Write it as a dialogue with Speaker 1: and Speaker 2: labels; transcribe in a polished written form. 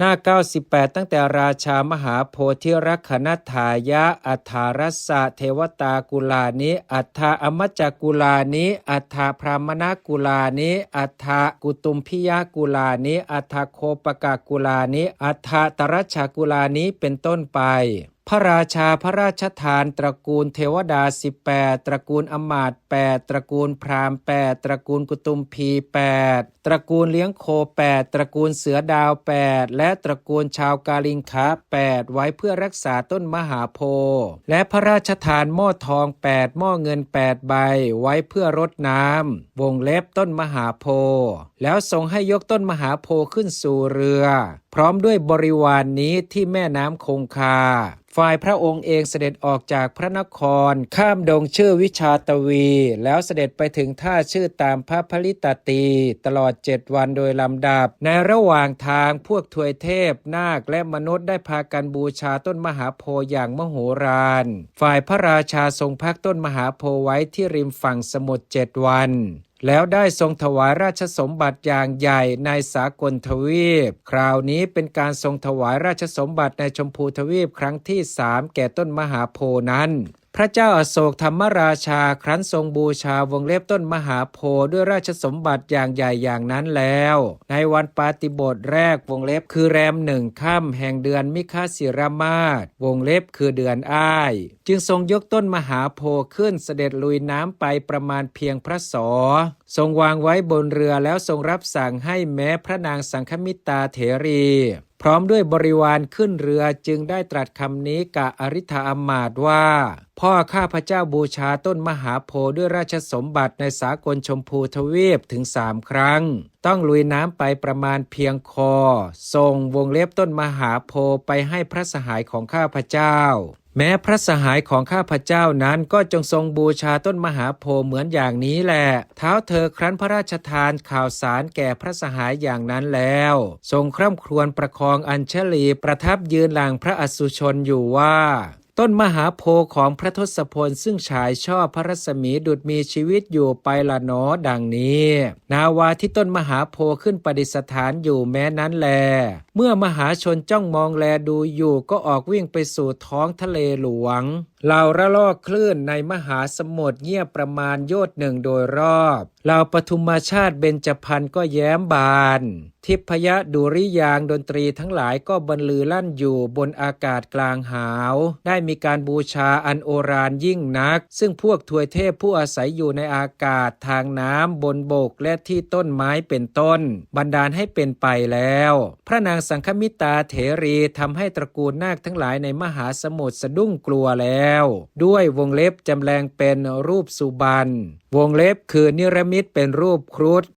Speaker 1: หน้า98ตั้งแต่ราชามหาโพธิรักขณทายะอัฏฐารัสสะเทวตากุลานิอัฏฐาอมัจจกุลานิอัฏฐาพรามณกุลานิอัฏฐากุตุมพิยกุลานิอัฏฐาโคปกกุลานิอัฏฐาตรัชชกุลานิเป็นต้นไปพระราชาพระราชทานตระกูลเทวดา18ตระกูลอมาตย์8ตระกูลพราหมณ์8ตระกูลกุตุมพี8ตระกูลเลี้ยงโค8ตระกูลเสือดาว8และตระกูลชาวกาลิงคะ8ไว้เพื่อรักษาต้นมหาโพธิ์และพระราชทานหม้อทอง8หม้อเงิน8ใบไว้เพื่อรดน้ำวงเล็บต้นมหาโพธิ์แล้วทรงให้ยกต้นมหาโพธิ์ขึ้นสู่เรือพร้อมด้วยบริวารนนี้ที่แม่น้ำคงคาฝ่ายพระองค์เองเสด็จออกจากพระนครข้ามดงชื่อวิชาตวีแล้วเสด็จไปถึงท่าชื่อตามพระผลิตตีตลอด7วันโดยลำดับในระหว่างทางพวกทวยเทพนาคและมนุษย์ได้พากันบูชาต้นมหาโพธิ์อย่างมโหฬารฝ่ายพระราชาทรงพักต้นมหาโพธิ์ไว้ที่ริมฝั่งสมุทร7วันแล้วได้ทรงถวายราชสมบัติอย่างใหญ่ในสากลทวีปคราวนี้เป็นการทรงถวายราชสมบัติในชมพูทวีปครั้งที่3แก่ต้นมหาโพธิ์นั้นพระเจ้าอโศกธรรมราชาครั้นทรงบูชาวงเล็บต้นมหาโพธิ์ด้วยราชสมบัติอย่างใหญ่อย่างนั้นแล้วในวันปาติโมกข์แรกวงเล็บคือแรม1 ค่ำแห่งเดือนมิคาศิรมาศวงเล็บคือเดือนอ้ายจึงทรงยกต้นมหาโพธิ์ขึ้นเสด็จลุยน้ำไปประมาณเพียงพระศรทรงวางไว้บนเรือแล้วทรงรับสั่งให้แม้พระนางสังฆมิตาเถรีพร้อมด้วยบริวารขึ้นเรือจึงได้ตรัสคำนี้กับอริ ธาอมาตย์ว่าพ่อข้าพเจ้าบูชาต้นมหาโพธิ์ด้วยราชสมบัติในสากลชมพูทวีปถึง3 ครั้งต้องลุยน้ำไปประมาณเพียงคอทรงวงเล็บต้นมหาโพธิ์ไปให้พระสหายของข้าพเจ้าแม้พระสหายของข้าพเจ้านั้นก็จงทรงบูชาต้นมหาโพธิ์เหมือนอย่างนี้แหละเท้าเธอครั้นพระราชทานข่าวสารแก่พระสหายอย่างนั้นแล้วทรงคร่ำครวญประคองอัญชลีประทับยืนหลังพระอสุชนอยู่ว่าต้นมหาโพธิ์ของพระทศพลซึ่งฉายชอบพระรัศมีดุจมีชีวิตอยู่ไปละหนอดังนี้นาวาที่ต้นมหาโพธิ์ขึ้นประดิษฐานอยู่แม้นั้นแลเมื่อมหาชนจ้องมองแลดูอยู่ก็ออกวิ่งไปสู่ท้องทะเลหลวงเหล่าระลอกคลื่นในมหาสมุทรเงียบประมาณโยชน์1โดยรอบเหล่าปฐุมชาติเบญจพรรณก็แย้มบานทิพยดุริยางค์ดนตรีทั้งหลายก็บรรลือลั่นอยู่บนอากาศกลางหาวได้มีการบูชาอันโอฬารยิ่งนักซึ่งพวกทวยเทพผู้อาศัยอยู่ในอากาศทางน้ำบนบกและที่ต้นไม้เป็นต้นบันดาลให้เป็นไปแล้วพระนางสังฆมิตาเถรีทำให้ตระกูลนาคทั้งหลายในมหาสมุทรสะดุ้งกลัวแล้วด้วยวงเล็บจำแรงเป็นรูปสุบรรณวงเล็บคือนิรมิตเป็นรูปครุฑ